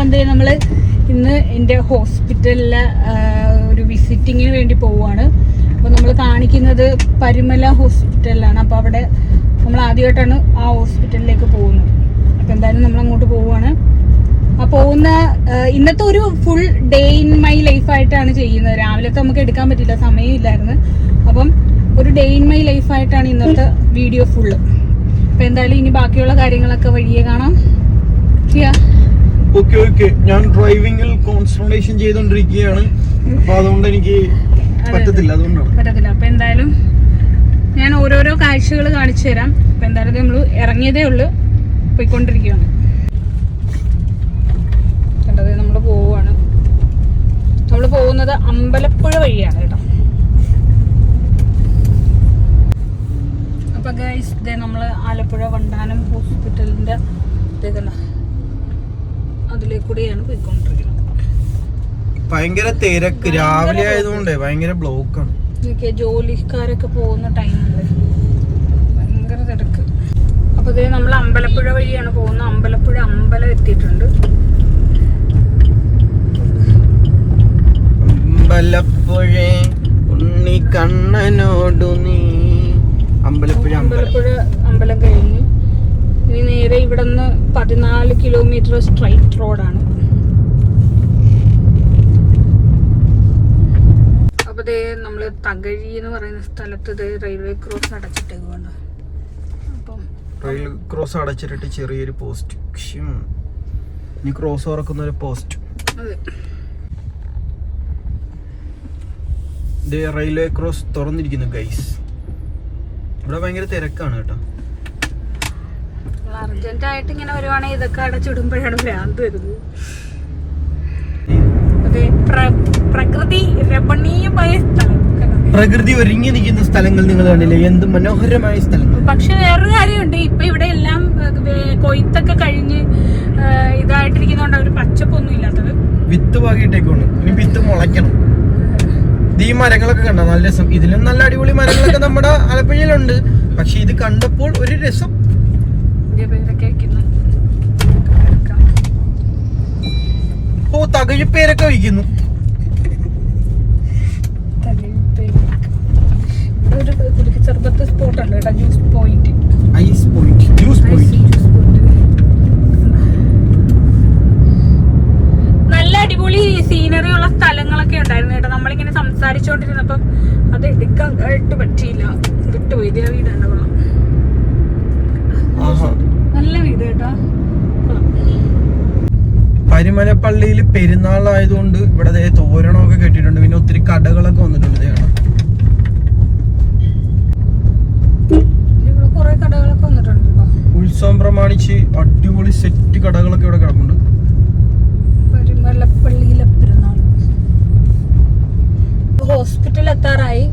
എന്തേ നമ്മൾ ഇന്ന് എൻ്റെ ഹോസ്പിറ്റലിലെ ഒരു വിസിറ്റിങ്ങിന് വേണ്ടി പോവുകയാണ്. അപ്പോൾ നമ്മൾ കാണിക്കുന്നത് പരുമല ഹോസ്പിറ്റലിലാണ്. അപ്പോൾ അവിടെ നമ്മൾ ആദ്യമായിട്ടാണ് ആ ഹോസ്പിറ്റലിലേക്ക് പോകുന്നത്. അപ്പോൾ എന്തായാലും നമ്മൾ അങ്ങോട്ട് പോവുകയാണ്. ആ പോകുന്ന ഇന്നത്തെ ഒരു ഫുൾ ഡേ ഇൻ മൈ ലൈഫായിട്ടാണ് ചെയ്യുന്നത്. രാവിലത്തെ നമുക്ക് എടുക്കാൻ പറ്റില്ല, സമയമില്ലായിരുന്നു. അപ്പം ഒരു ഡേ ഇൻ മൈ ലൈഫായിട്ടാണ് ഇന്നത്തെ വീഡിയോ ഫുള്ള്. അപ്പം എന്തായാലും ഇനി ബാക്കിയുള്ള കാര്യങ്ങളൊക്കെ വഴിയെ കാണാം. ഞാൻ ഡ്രൈവിംഗിൽ കോൺസെൻട്രേഷൻ ചെയ്തോണ്ടിരിക്കുകയാണ്. അപ്പൊ അതുകൊണ്ട് എനിക്ക് പറ്റത്തില്ല. അപ്പൊ എന്തായാലും ഞാൻ ഓരോരോ കാഴ്ചകൾ കാണിച്ചു തരാം. അപ്പൊ എന്തായാലും നമ്മൾ ഇറങ്ങിയതേ ഉള്ളു, പോയിക്കൊണ്ടിരിക്കുകയാണ്. കണ്ടത് നമ്മൾ പോവുകയാണ്. നമ്മൾ പോകുന്നത് അമ്പലപ്പുഴ വഴിയാണ് കേട്ടോ. അപ്പൊ ഗൈസ് ഇതേ നമ്മൾ ആലപ്പുഴ വണ്ടാനം ഹോസ്പിറ്റലിന്റെ അതിലേക്കൂടെയാണ് പോയിക്കൊണ്ടിരിക്കുന്നത്. ഭയങ്കര തിരക്ക്, രാവിലെ ആയതുകൊണ്ട് ഭയങ്കര ബ്ലോക്കാണ്. ജോലിക്കാരൊക്കെ പോകുന്ന ടൈമില് ഭയങ്കര തിരക്ക്. അപ്പൊ ഇതേ നമ്മൾ അമ്പലപ്പുഴ വഴിയാണ് പോകുന്നത്. അമ്പലപ്പുഴ അമ്പലം എത്തിയിട്ടുണ്ട്. അമ്പലപ്പുഴ ഉണ്ണി കണ്ണനോടു നീ. അമ്പലപ്പുഴ അമ്പലം കഴിഞ്ഞു. ഇനി നേരെ ഇവിടെ നിന്ന് 14 കിലോമീറ്റർ സ്ട്രൈറ്റ് റോഡാണ്. അപ്പൊ ദേ നമ്മള് തകഴി എന്ന് പറയുന്ന സ്ഥലത്ത് റെയിൽവേ ക്രോസ് അടച്ചിട്ടേക്കുവാണ്. അപ്പം റെയിൽ ക്രോസ് അടച്ചിട്ട് ചെറിയൊരു പോസ്റ്റ്, ഇനി ക്രോസ് തുറക്കുന്ന ഒരു പോസ്റ്റ്. അതെ, റെയിൽവേ ക്രോസ് തുറന്നിരിക്കുന്നു ഗൈസ്. ഇവിടെ ഭയങ്കര തിരക്കാണ് കേട്ടോ. അർജന്റ് ആയിട്ട് ഇങ്ങനെ വരുവാണെങ്കിൽ ഇതൊക്കെ അടച്ചിടുമ്പോഴാണ് ഭ്രാന്ത് വരുന്നത്. അതെ, പ്രകൃതി രമണീയമായ സ്ഥലം, പ്രകൃതി ഒരുങ്ങി നിൽക്കുന്ന സ്ഥലങ്ങൾ നിങ്ങൾ കണ്ടില്ലേ? എന്ത് മനോഹരമായ സ്ഥലങ്ങൾ. പക്ഷെ വേറൊരു കാര്യമുണ്ട്, ഇപ്പൊ ഇവിടെ എല്ലാം കൊയ്ത്തൊക്കെ കഴിഞ്ഞ് ഇതായിട്ടിരിക്കുന്നതുകൊണ്ട് ഒരു പച്ചപ്പൊന്നും ഇല്ലാത്തത്. വിത്ത് പാകിയിട്ടേക്കാണ്. ഇനി വിത്ത് മുളയ്ക്കണം. ഈ മരങ്ങളൊക്കെ കണ്ടോ? നല്ല രസം. ഇതിലും നല്ല അടിപൊളി മരങ്ങളൊക്കെ നമ്മുടെ ആലപ്പുഴയിലുണ്ട്. പക്ഷെ ഇത് കണ്ടപ്പോൾ ഒരു രസം. ഓ, തകഴിപ്പേരൊക്കെ വയ്ക്കുന്നു. ചെറുപ്പത്തെ സ്പോട്ട് ഉണ്ട് കേട്ടോ, juice point. Ice point, juice point. നല്ല അടിപൊളി സീനറി ഉള്ള സ്ഥലങ്ങളൊക്കെ ഉണ്ടായിരുന്നു കേട്ടോ. നമ്മളിങ്ങനെ സംസാരിച്ചോണ്ടിരുന്നപ്പം അത് എടുക്കാൻ ആയിട്ട് പറ്റിയില്ല, വിട്ടുപോയി. ഇതിലെ വീട് ഉണ്ട്, കൊള്ളാം. നല്ല വീട് കേട്ടോ. പരുമലപ്പള്ളിയിൽ പെരുന്നാളായതുകൊണ്ട് ഇവിടെ തോരണമൊക്കെ കെട്ടിയിട്ടുണ്ട്. പിന്നെ ഒത്തിരി കടകളൊക്കെ വന്നിട്ടുണ്ട്. ഇവിടെ കുറെ കടകളൊക്കെ വന്നിട്ടുണ്ട്. ഉത്സവം പ്രമാണിച്ച് അടിപൊളി സെറ്റ് കടകളൊക്കെ ഇവിടെ കിടപ്പുണ്ട്. പരുമലപ്പള്ളിയിലെ പെരുന്നാൾ. ഹോസ്പിറ്റൽ എത്താറായി.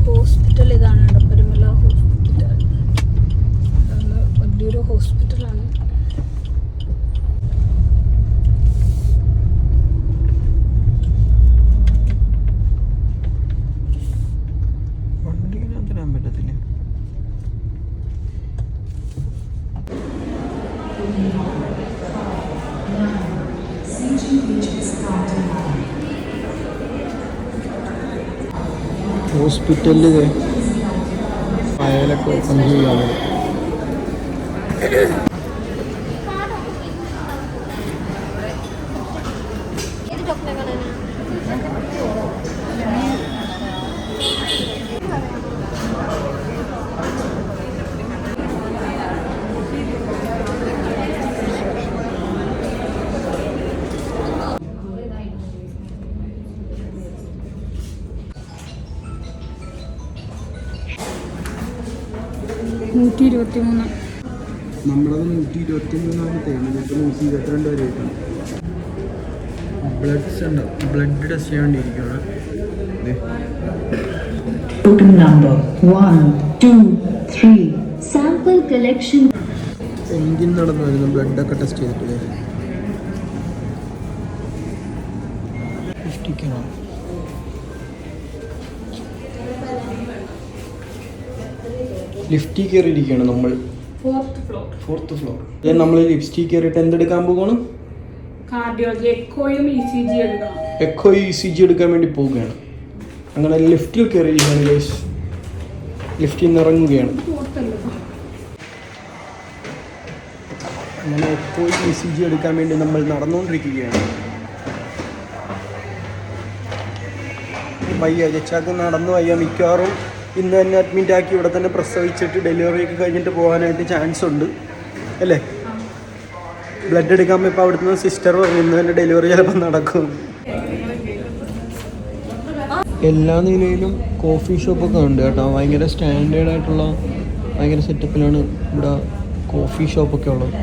ഹോസ്പിറ്റൽ ഇതാണ് കേട്ടോ, പരുമല ഹോസ്പിറ്റൽ. വലിയൊരു ഹോസ്പിറ്റലാണ്. ഹോസ്പിറ്റലിൽ അയാളൊക്കെ ഓപ്പൺ ചെയ്യാറ്. നമ്മളത് 123-ാമത്തെയാണ്. ഇപ്പോൾ 122 വരെ ആയിട്ടാണ്. Blood test ചെയ്യാണ്ടിരിക്കുകയാണ്. എഞ്ചിൻ നടന്നു വരുന്നു. ബ്ലഡൊക്കെ ടെസ്റ്റ് ചെയ്തിട്ടില്ലേ? ലിഫ്റ്റിൽ കയറിയിരിക്കുകയാണ് നമ്മൾ. 4th floor. നമ്മൾ ലിഫ്റ്റിൽ കയറിയിട്ട് എന്തെടുക്കാൻ പോകുന്നു? കാർഡിയോളജി എക്കോയും ECG എടുക്കണം. എക്കോ ECG എടുക്കാൻ വേണ്ടി പോവുകയാണ്. അങ്ങനെ ലിഫ്റ്റിൽ കയറിയിരിക്കുകയാണ് ഗൈസ്. ലിഫ്റ്റിൽ നിന്ന് ഇറങ്ങുകയാണ്. അങ്ങനെ എക്കോ ECG എടുക്കാൻ വേണ്ടി നമ്മൾ നടന്നുകൊണ്ടിരിക്കുകയാണ്. വയ്യ, ചേച്ചാക്ക് നടന്നു വയ്യ. മിക്കവാറും ഇന്ന് തന്നെ അഡ്മിറ്റ് ആക്കി ഇവിടെ തന്നെ പ്രസവിച്ചിട്ട് ഡെലിവറി ഒക്കെ കഴിഞ്ഞിട്ട് പോകാനായിട്ട് ചാൻസ് ഉണ്ട് അല്ലേ? ബ്ലഡ് എടുക്കാൻ ഇപ്പോൾ അവിടുന്ന് സിസ്റ്റർ പറഞ്ഞു ഇന്ന് തന്നെ ഡെലിവറി ചിലപ്പോൾ നടക്കും. എല്ലാ നിലയിലും കോഫി ഷോപ്പൊക്കെ ഉണ്ട് കേട്ടോ. ഭയങ്കര സ്റ്റാൻഡേർഡ് ആയിട്ടുള്ള ഭയങ്കര സെറ്റപ്പിലാണ് ഇവിടെ കോഫി ഷോപ്പൊക്കെ ഉള്ളത്.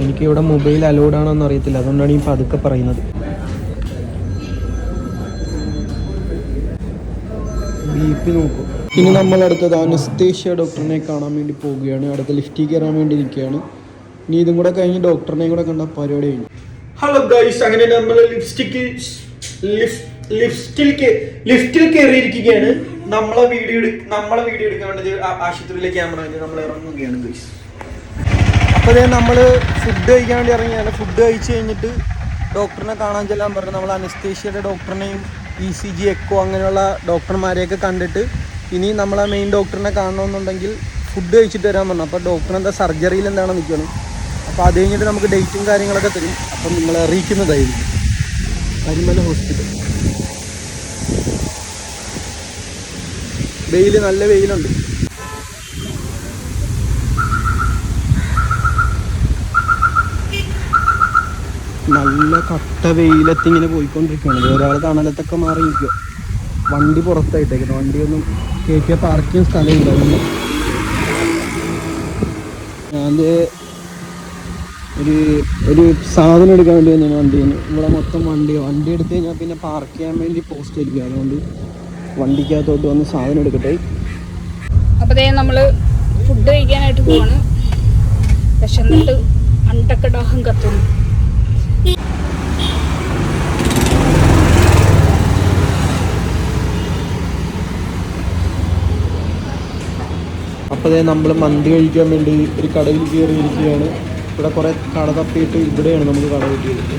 എനിക്കിവിടെ മൊബൈൽ അലൗഡ് ആണോന്ന് അറിയത്തില്ല, അതുകൊണ്ടാണ് ഈ പതുക്കെ പറയുന്നത്. BP നോക്കും. ഇനി നമ്മൾ അടുത്തത് അനസ്തേഷ്യ ഡോക്ടറിനെ കാണാൻ വേണ്ടി പോവുകയാണ്. അടുത്ത ലിഫ്റ്റിൽ കയറാൻ വേണ്ടി നിൽക്കുകയാണ്. ഇനി ഇതും കൂടെ കഴിഞ്ഞ് ഡോക്ടറിനെയും കൂടെ കണ്ട പരിപാടി കഴിഞ്ഞു. ഹലോ ഗൈസ്, അങ്ങനെ നമ്മൾ ലിഫ്റ്റിൽ കയറിയിരിക്കുകയാണ്. നമ്മളെ വീഡിയോ എടുക്കാൻ വേണ്ടി ആശുപത്രിയിലെ ക്യാമറ നമ്മൾ ഇറങ്ങുകയാണ് ഗൈസ്. അപ്പോൾ നമ്മൾ ഫുഡ് കഴിക്കാൻ വേണ്ടി ഇറങ്ങിയാണ്. ഫുഡ് കഴിച്ച് കഴിഞ്ഞിട്ട് ഡോക്ടറിനെ കാണാൻ ചെല്ലാൻ പറഞ്ഞു. നമ്മൾ അനസ്തേഷ്യയുടെ ഡോക്ടറിനെയും ECG എക്കോ അങ്ങനെയുള്ള ഡോക്ടർമാരെയൊക്കെ കണ്ടിട്ട് ഇനി നമ്മളെ മെയിൻ ഡോക്ടറിനെ കാണണമെന്നുണ്ടെങ്കിൽ ഫുഡ് കഴിച്ചിട്ട് വരാൻ പറഞ്ഞു. അപ്പോൾ ഡോക്ടർ എന്താ സർജറിയിൽ എന്താണ് നിൽക്കണം. അപ്പോൾ അത് കഴിഞ്ഞിട്ട് നമുക്ക് ഡേറ്റും കാര്യങ്ങളൊക്കെ തരും. അപ്പം നിങ്ങളെ അറിയിക്കുന്നതായിരിക്കും. പരിമല ഹോസ്പിറ്റൽ. നല്ല വെയിലുണ്ട്. നല്ല കട്ട വെയിലത്ത് ഇങ്ങനെ പോയിക്കൊണ്ടിരിക്കുകയാണ്. ഒരാൾ തണലത്തൊക്കെ മാറി നിൽക്കുക. വണ്ടി പുറത്തായിട്ടേക്കുന്നു. വണ്ടിയൊന്നും കയറ്റിയ പാർക്കിങ് സ്ഥലമില്ല. ഞാൻ ഒരു സാധനം എടുക്കാൻ വേണ്ടി വന്നു വണ്ടീന്. ഇവിടെ മൊത്തം വണ്ടി എടുത്ത് കഴിഞ്ഞാൽ പിന്നെ പാർക്ക് ചെയ്യാൻ വേണ്ടി പോസ്റ്റ് ആയിരിക്കും. അതുകൊണ്ട് വണ്ടിക്കകത്തോട്ട് വന്ന് സാധനം എടുക്കട്ടെ. അപ്പോൾ നമ്മൾ ഫുഡ് കഴിക്കാനായിട്ട് പോവാണ്. വിശന്നിട്ട് അണ്ടക്കടാഹം കത്തുന്നു. അപ്പോൾ നമ്മൾ മന്തി കഴിക്കാൻ വേണ്ടി ഒരു കടയിൽ കയറിയിരിക്കുകയാണ്. ഇവിടെ കുറേ കട തപ്പിയിട്ട് ഇവിടെയാണ് നമുക്ക് കട കിട്ടിയത്.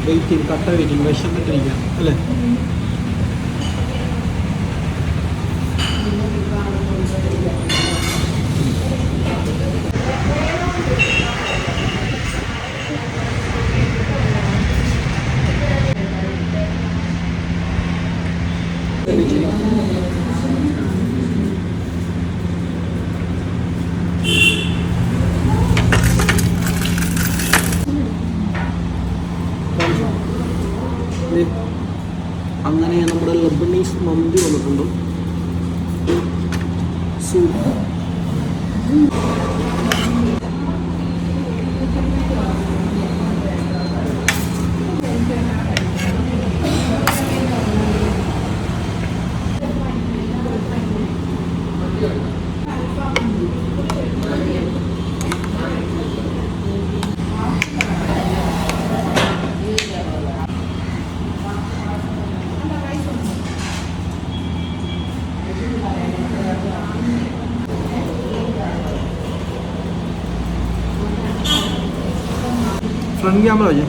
വെയിറ്റിംഗ്, കട്ട വെയിറ്റിംഗ്, വിശന്നിട്ടിരിക്കാം അല്ലേ? അങ്ങനെ നമ്മുടെ ലബനീസ് മന്തി വന്നിട്ടുണ്ട്. സൂപ്പ്. ഫ്രണ്ട് ക്യാമറ വെച്ചേ.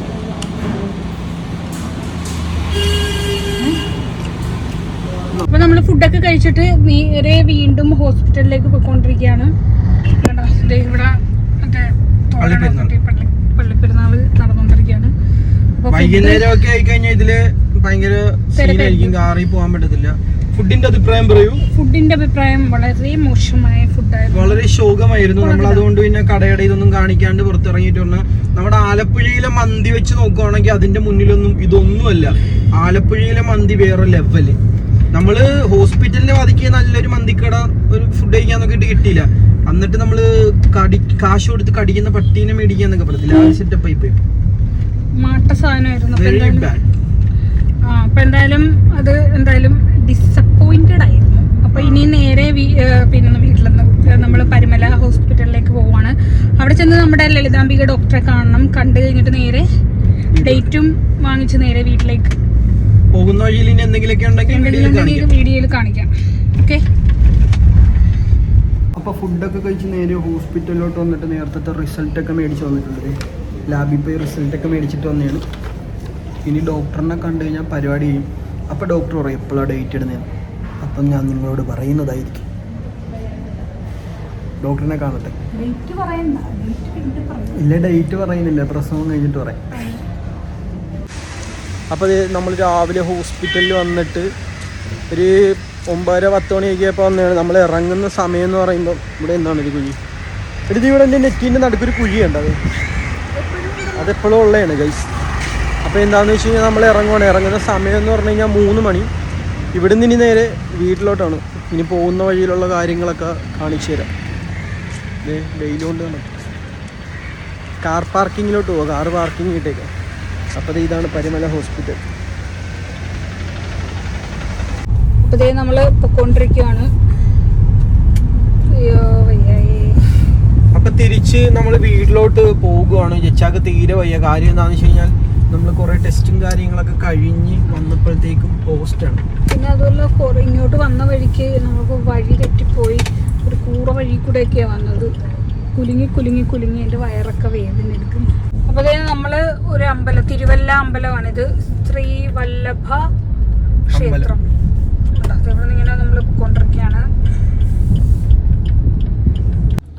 അപ്പൊ നമ്മള് ഫുഡൊക്കെ കഴിച്ചിട്ട് നേരെ വീണ്ടും ഹോസ്പിറ്റലിലേക്ക് പോയിക്കൊണ്ടിരിക്കുകയാണ്. ഇവിടെ മറ്റേ പള്ളിപ്പെരുന്നാള് നടന്നുകൊണ്ടിരിക്കുകയാണ്. വൈകുന്നേരം ഒക്കെ ആയി കഴിഞ്ഞാൽ ഇതില് ഭയങ്കര സീനായിരിക്കും. കാറിൽ പോകാൻ പറ്റത്തില്ല. ഫുഡിന്റെ അഭിപ്രായം പറയൂ. ഫുഡിന്റെ അഭിപ്രായം വളരെ മോശമായ ഫുഡായിരുന്നു. വളരെ ശോകമായിരുന്നു. നമ്മൾ അതുകൊണ്ട് പിന്നെ കടയുടെ ഇതൊന്നും കാണിക്കാണ്ട് പുറത്തിറങ്ങിയിട്ട് പറഞ്ഞാൽ നമ്മുടെ ആലപ്പുഴയിലെ മന്തി വെച്ച് നോക്കുവാണെങ്കിൽ അതിന്റെ മുന്നിലൊന്നും ഇതൊന്നുമല്ല. ആലപ്പുഴയിലെ മന്തി വേറെ ലെവല്. നമ്മള് ഹോസ്പിറ്റലിനെ ബാധിക്കുക നല്ലൊരു മന്തിക്കട ഒരു ഫുഡ് കഴിക്കാൻ നോക്കിയിട്ട് കിട്ടിയില്ല. എന്നിട്ട് നമ്മള് കാശ് കൊടുത്ത് കടിക്കുന്ന പട്ടീനെ മേടിക്കാന്നൊക്കെ പറയത്തില്ല. ആ സെറ്റപ്പ് ആയി പോയി. മാട്ട സാധനമായിരുന്നു. Very bad. അപ്പൊ എന്തായാലും ഡിസപ്പോയിന്റഡ് ആയിരുന്നു. അപ്പൊ ഇനി നേരെ പിന്നെ വീട്ടിൽ നിന്ന് നമ്മൾ പരിമല ഹോസ്പിറ്റലിലേക്ക് പോവാണ്. അവിടെ ചെന്ന് നമ്മുടെ ലളിതാംബിക ഡോക്ടറെ കാണണം. കണ്ടു കഴിഞ്ഞിട്ട് നേരെ ഡേറ്റും വാങ്ങിച്ച് നേരെ വീട്ടിലേക്ക് പോകുന്ന വഴിയിൽ ഇനി എന്തെങ്കിലുമൊക്കെ ഉണ്ടെങ്കിൽ വീഡിയോയിൽ കാണിക്കാം. ഓക്കെ. അപ്പോൾ ഫുഡൊക്കെ കഴിച്ച് നേരെ ഹോസ്പിറ്റലിലോട്ട് വന്നിട്ട് നേരത്തെ റിസൾട്ടൊക്കെ മേടിച്ച് വന്നിട്ടുണ്ട്. ലാബിൽ പോയി റിസൾട്ടൊക്കെ മേടിച്ചിട്ട് വന്നതാണ്. ഇനി ഡോക്ടറിനെ കണ്ടു കഴിഞ്ഞാൽ പരിപാടി ചെയ്യും. അപ്പോൾ ഡോക്ടർ പറയും എപ്പോഴാണ് ഡേറ്റ് ഇടുന്നത്. അപ്പം ഞാൻ നിങ്ങളോട് പറയുന്നതായിരിക്കും. ഡോക്ടറിനെ കാണട്ടെ. ഇല്ല, ഡേറ്റ് പറയുന്നില്ല, പ്രസവം കഴിഞ്ഞിട്ട് പറയാം. അപ്പോൾ നമ്മൾ രാവിലെ ഹോസ്പിറ്റലിൽ വന്നിട്ട് ഒരു 9-10 മണിയൊക്കെയപ്പോൾ വന്നതാണ്. നമ്മൾ ഇറങ്ങുന്ന സമയം എന്ന് പറയുമ്പോൾ ഇവിടെ എന്താണ് ഒരു കുഴി. എടുത്ത് ഇവിടെ എൻ്റെ നെറ്റിൻ്റെ നടുക്കൊരു കുഴിയുണ്ട്. അതെപ്പോഴും ഉള്ളതാണ് ഗൈസ്. അപ്പോൾ എന്താണെന്ന് വെച്ച് കഴിഞ്ഞാൽ നമ്മൾ ഇറങ്ങുന്ന സമയം എന്ന് പറഞ്ഞു കഴിഞ്ഞാൽ 3 മണി. ഇവിടെ നിന്ന് ഇനി നേരെ വീട്ടിലോട്ടാണ്. ഇനി പോകുന്ന വഴിയിലുള്ള കാര്യങ്ങളൊക്കെ കാണിച്ചു തരാം. വെയിലുകൊണ്ട് കാർ പാർക്കിങ്ങിലോട്ട് പോകാം. കാർ പാർക്കിംഗ് ഇട്ടേക്കാം. അപ്പോൾ ഇതാണ് പരിമല ഹോസ്പിറ്റൽ. അപ്പോൾ നമ്മൾ പൊക്കോണ്ടിരിക്കുകയാണ്. അപ്പം തിരിച്ച് നമ്മൾ വീട്ടിലോട്ട് പോകുകയാണ്. ജച്ചാക്ക് തീരെ വയ്യ. കാര്യം എന്താണെന്ന് വെച്ച് കഴിഞ്ഞാൽ നമ്മൾ കുറേ ടെസ്റ്റും കാര്യങ്ങളൊക്കെ കഴിഞ്ഞ് വന്നപ്പോഴത്തേക്കും പോസ്റ്റാണ്. പിന്നെ അതുപോലെ ഇങ്ങോട്ട് വന്ന വഴിക്ക് നമുക്ക് വഴി തെറ്റിപ്പോയി. ഒരു കൂറ വഴി കൂടെയൊക്കെയാണ് വന്നത്. കുലുങ്ങി എൻ്റെ വയറൊക്കെ വേദന എടുക്കും. അപ്പോൾ നമ്മൾ ഒരു അമ്പലം, തിരുവല്ല അമ്പലമാണിത്. ശ്രീ വല്ലഭ ക്ഷേത്രം. ഇവിടെ ഇങ്ങനെ നമ്മൾ കൊണ്ടിരിക്കുകയാണ്.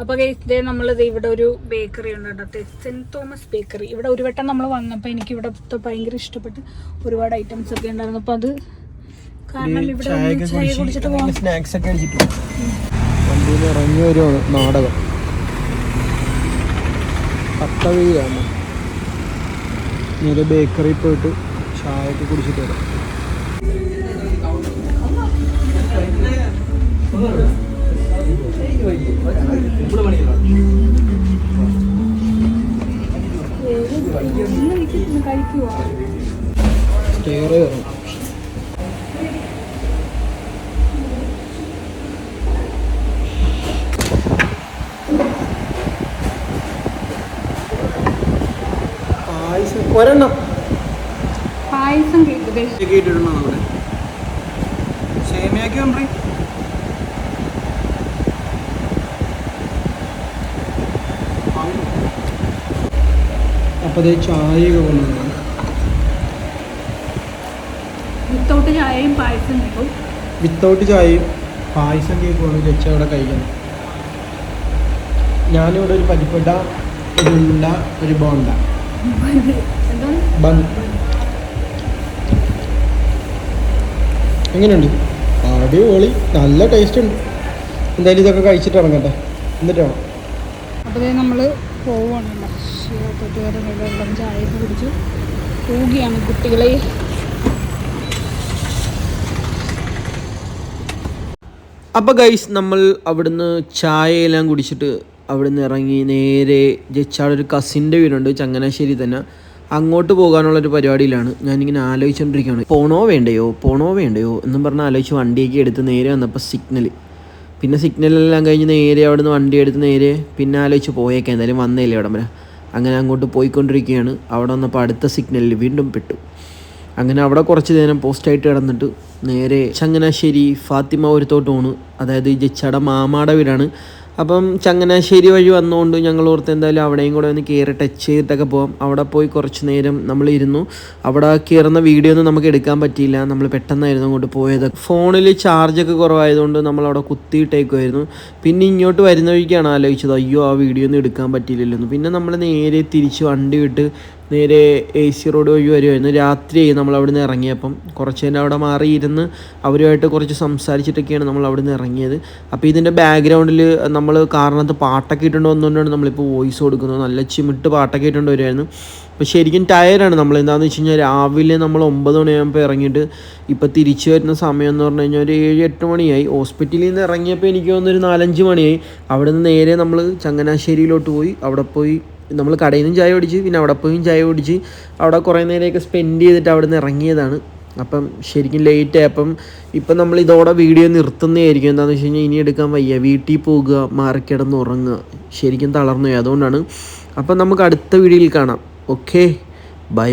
അപ്പോൾ ഇതേ നമ്മളിത് ഇവിടെ ഒരു ബേക്കറി ഉണ്ട് കേട്ടോ, സെൻറ്റ് തോമസ് ബേക്കറി. ഇവിടെ ഒരു വട്ടം നമ്മൾ വന്നപ്പോൾ എനിക്ക് ഇവിടെ ഭയങ്കര ഇഷ്ടപ്പെട്ട് ഒരുപാട് ഐറ്റംസ് ഒക്കെ ഉണ്ടായിരുന്നു. അപ്പോൾ അത് കാരണം ഇവിടെ ചായ കുടിച്ചിട്ട് പോകാം. സ്നാക്സ് ഒക്കെ അടിച്ചിട്ട് വണ്ടിയിൽ ഇറങ്ങി വരുവാണ്. നാടകം പട്ടവീരാണ്. നേരെ ബേക്കറിയിൽ പോയിട്ട് ചായ ഒക്കെ കുടിച്ചിട്ട് വരാം. ഒരെണ്ണം പായസം കേട്ടിട്ടുണ്ടോ? നമ്മുടെ സേമിയാക്കി ഉണ്ട്. അപ്പോൾ ചായയൊക്കെ കൊണ്ടുവന്നു. വിത്തൗട്ട് ചായയും പായസം കേൾക്കും. വിത്തൗട്ട് ചായയും പായസം കേൾക്കുവാണ് വെച്ച അവിടെ കഴിക്കണം. ഞാനിവിടെ ഒരു പരിപ്പട, ഒരു ഉണ്ട, ഒരു ബോണ്ട, എങ്ങനെയുണ്ട്? അടിപൊളി, നല്ല ടേസ്റ്റ് ഉണ്ട്. എന്തായാലും ഇതൊക്കെ കഴിച്ചിട്ട് ഇറങ്ങട്ടെ, എന്നിട്ട് വേണം. അപ്പോൾ നമ്മൾ പോവുകയാണ്. വെള്ളം ചായയൊക്കെ കുടിച്ച് പോവുകയാണ് കുട്ടികളെ. അപ്പോൾ ഗൈസ് നമ്മൾ അവിടുന്ന് ചായയെല്ലാം കുടിച്ചിട്ട് അവിടുന്ന് ഇറങ്ങി നേരെ ജച്ചാട് ഒരു കസിൻ്റെ വീടുണ്ട് ചങ്ങനാശ്ശേരി തന്നെ. അങ്ങോട്ട് പോകാനുള്ളൊരു പരിപാടിയിലാണ്. ഞാനിങ്ങനെ ആലോചിച്ചുകൊണ്ടിരിക്കുകയാണ്, പോണോ വേണ്ടയോ എന്നും പറഞ്ഞ് ആലോചിച്ച് വണ്ടിയൊക്കെ എടുത്ത് നേരെ വന്നപ്പോൾ പിന്നെ സിഗ്നലെല്ലാം കഴിഞ്ഞ് നേരെ അവിടെ നിന്ന് വണ്ടി എടുത്ത് നേരെ പിന്നെ ആലോചിച്ച് പോയേക്കാം, എന്തായാലും വന്നേലേ അവിടം വരെ. അങ്ങനെ അങ്ങോട്ട് പോയിക്കൊണ്ടിരിക്കുകയാണ്. അവിടെ വന്നപ്പോൾ അടുത്ത സിഗ്നലിൽ വീണ്ടും പെട്ടു. അങ്ങനെ അവിടെ കുറച്ച് നേരം പോസ്റ്റായിട്ട് കിടന്നിട്ട് നേരെ ചങ്ങനാശ്ശേരി ഫാത്തിമാപുരത്തോട്ട് പോണു. അതായത് ജച്ചാടെ മാമാടെ വീടാണ്. അപ്പം ചങ്ങനാശ്ശേരി വഴി വന്നുകൊണ്ട് ഞങ്ങൾ ഓർത്ത് എന്തായാലും അവിടെയും കൂടെ ഒന്ന് കയറി ടച്ച് ചെയ്തിട്ടൊക്കെ പോകാം. അവിടെ പോയി കുറച്ച് നേരം നമ്മൾ ഇരുന്നു. അവിടെ കയറുന്ന വീഡിയോ ഒന്നും നമുക്ക് എടുക്കാൻ പറ്റിയില്ല, നമ്മൾ പെട്ടെന്നായിരുന്നു അങ്ങോട്ട് പോയത്. ഫോണിൽ ചാർജൊക്കെ കുറവായതുകൊണ്ട് നമ്മളവിടെ കുത്തിയിട്ടേക്കുമായിരുന്നു. പിന്നെ ഇങ്ങോട്ട് വരുന്ന വഴിക്കാണ് ആലോചിച്ചത്, അയ്യോ ആ വീഡിയോ ഒന്നും എടുക്കാൻ പറ്റിയില്ലല്ലോ. പിന്നെ നമ്മൾ നേരെ തിരിച്ച് വണ്ടി വിട്ട് നേരെ AC റോഡ് വഴി വരുമായിരുന്നു. രാത്രിയായി നമ്മൾ അവിടെ നിന്ന് ഇറങ്ങിയപ്പം. കുറച്ച് നേരം അവിടെ മാറിയിരുന്ന് അവരുമായിട്ട് കുറച്ച് സംസാരിച്ചിട്ടൊക്കെയാണ് നമ്മൾ അവിടെ നിന്ന് ഇറങ്ങിയത്. അപ്പോൾ ഇതിൻ്റെ ബാക്ക്ഗ്രൗണ്ടിൽ നമ്മൾ കാറിനകത്ത് പാട്ടൊക്കെ ഇട്ടുകൊണ്ട് വന്നുകൊണ്ടാണ് നമ്മളിപ്പോൾ വോയിസ് കൊടുക്കുന്നത്. നല്ല ചിമിട്ട് പാട്ടൊക്കെ ഇട്ടുകൊണ്ട് വരുമായിരുന്നു. അപ്പോൾ ശരിക്കും ടയറാണ് നമ്മൾ. എന്താണെന്ന് വെച്ച് കഴിഞ്ഞാൽ രാവിലെ നമ്മൾ 9 മണിയാകുമ്പോൾ ഇറങ്ങിയിട്ട് ഇപ്പോൾ തിരിച്ചു വരുന്ന സമയം എന്ന് പറഞ്ഞു കഴിഞ്ഞാൽ ഒരു 7-8 മണിയായി. ഹോസ്പിറ്റലിൽ നിന്ന് ഇറങ്ങിയപ്പോൾ എനിക്ക് തോന്നുന്നൊരു 4-5 മണിയായി. അവിടെ നിന്ന് നേരെ നമ്മൾ ചങ്ങനാശ്ശേരിയിലോട്ട് പോയി. അവിടെ പോയി നമ്മൾ കടയിൽ നിന്നും ചായ കുടിച്ച് പിന്നെ അവിടെ പോയി ചായ കുടിച്ച് അവിടെ കുറേ നേരമൊക്കെ സ്പെൻഡ് ചെയ്തിട്ട് അവിടെ നിന്ന് ഇറങ്ങിയതാണ്. അപ്പം ശരിക്കും ലേറ്റ് ആയപ്പം ഇപ്പം നമ്മൾ ഇതോടെ വീഡിയോ നിർത്തുന്നതായിരിക്കും. എന്താണെന്ന് വെച്ച് കഴിഞ്ഞാൽ ഇനി എടുക്കാൻ വയ്യ, വീട്ടിൽ പോകുക, മാറിക്കിടന്ന് ഉറങ്ങുക, ശരിക്കും തളർന്നു പോയി. അതുകൊണ്ടാണ്. അപ്പം നമുക്ക് അടുത്ത വീഡിയോയിൽ കാണാം. Okay, by.